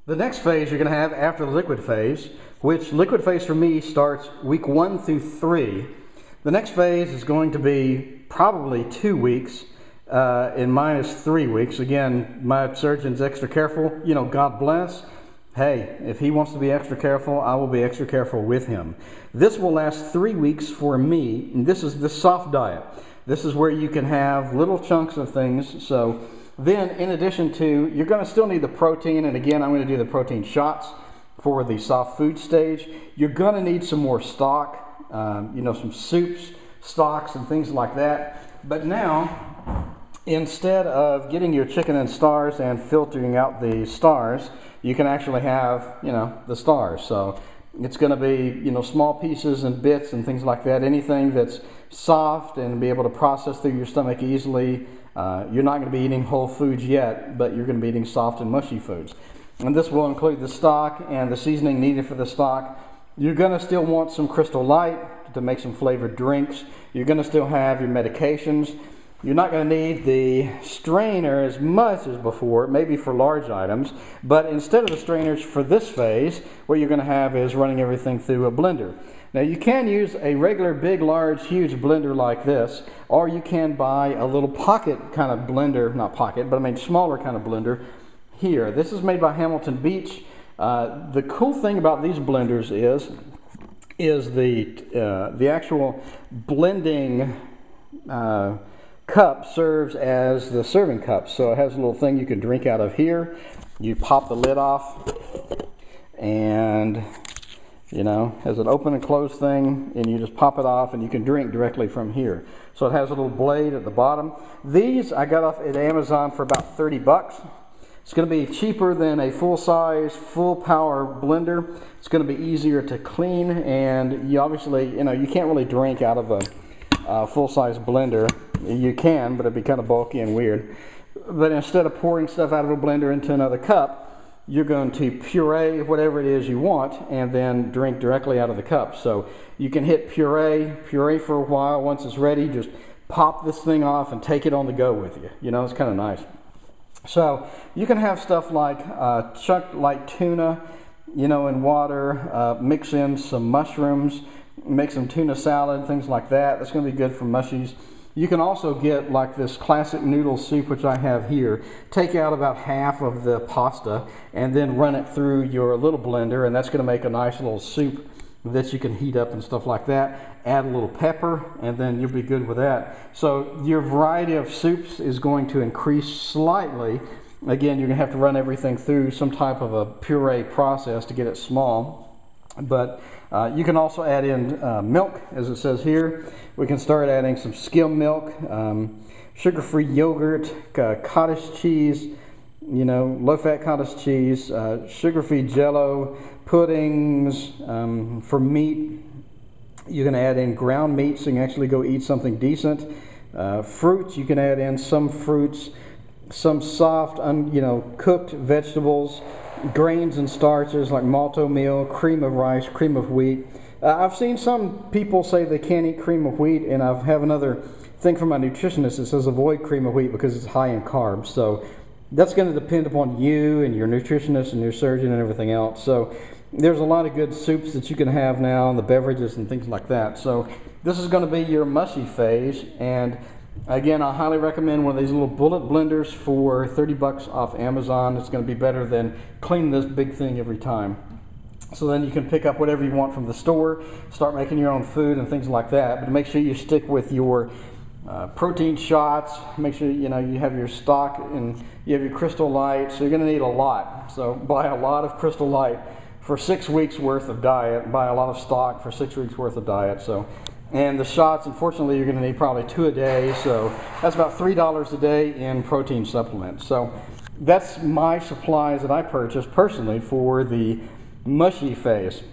The next phase you're going to have after the liquid phase, which liquid phase for me starts week 1 through 3. The next phase is going to be probably 2 weeks, and mine is 3 weeks. Again, my surgeon's extra careful. You know, God bless. Hey, if he wants to be extra careful, I will be extra careful with him. This will last 3 weeks for me, and this is the soft diet. This is where you can have little chunks of things. So then, in addition to, you're going to still need the protein, and again, I'm going to do the protein shots for the soft food stage. You're going to need some more stock, you know, some soups, stocks, and things like that. But now, instead of getting your chicken and stars and filtering out the stars, you can actually have, you know, the stars. So it's going to be, you know, small pieces and bits and things like that. Anything that's soft and be able to process through your stomach easily. You're not going to be eating whole foods yet, but you're going to be eating soft and mushy foods. And this will include the stock and the seasoning needed for the stock. You're going to still want some Crystal Light to make some flavored drinks. You're going to still have your medications. You're not going to need the strainer as much as before, maybe for large items, but instead of the strainers for this phase, what you're going to have is running everything through a blender. Now you can use a regular big, large, huge blender like this, or you can buy a little pocket kind of blender, not pocket, but I mean smaller kind of blender here. This is made by Hamilton Beach. The cool thing about these blenders is the actual blending cup serves as the serving cup. So it has a little thing you can drink out of here. You pop the lid off, and you know, has an open and close thing, and you just pop it off and you can drink directly from here. So it has a little blade at the bottom. These I got off at Amazon for about 30 bucks. It's going to be cheaper than a full-size, full-power blender. It's going to be easier to clean, and you obviously, you know, you can't really drink out of a full-size blender. You can, but it'd be kind of bulky and weird. But instead of pouring stuff out of a blender into another cup, you're going to puree whatever it is you want and then drink directly out of the cup. So you can hit puree for a while. Once it's ready, just pop this thing off and take it on the go with you. You know, it's kind of nice. So you can have stuff like chunked like tuna, you know, in water, mix in some mushrooms, make some tuna salad, things like that. That's going to be good for mushies. You can also get like this classic noodle soup, which I have here. Take out about half of the pasta and then run it through your little blender, and that's going to make a nice little soup that you can heat up and stuff like that. Add a little pepper, and then you'll be good with that. So your variety of soups is going to increase slightly. Again, you're going to have to run everything through some type of a puree process to get it small. But you can also add in milk, as it says here. We can start adding some skim milk, sugar-free yogurt, cottage cheese, you know, low-fat cottage cheese, sugar-free Jello, puddings. For meat, you can add in ground meat so you can actually go eat something decent. Fruits, you can add in some fruits, some soft, you know, cooked vegetables, grains and starches like malto meal, cream of rice, cream of wheat. I've seen some people say they can't eat cream of wheat, and I have another thing from my nutritionist that says avoid cream of wheat because it's high in carbs. So that's going to depend upon you and your nutritionist and your surgeon and everything else. So there's a lot of good soups that you can have now, and the beverages and things like that. So this is going to be your mushy phase, and again, I highly recommend one of these little bullet blenders for 30 bucks off Amazon. It's going to be better than cleaning this big thing every time. So then you can pick up whatever you want from the store, start making your own food and things like that. But make sure you stick with your protein shots. Make sure, you know, you have your stock and you have your Crystal Light. So you're going to need a lot. So buy a lot of Crystal Light for 6 weeks worth of diet. Buy a lot of stock for 6 weeks worth of diet. So. And the shots, unfortunately, you're going to need probably 2 a day, so that's about $3 a day in protein supplements. So that's my supplies that I purchased personally for the mushy phase.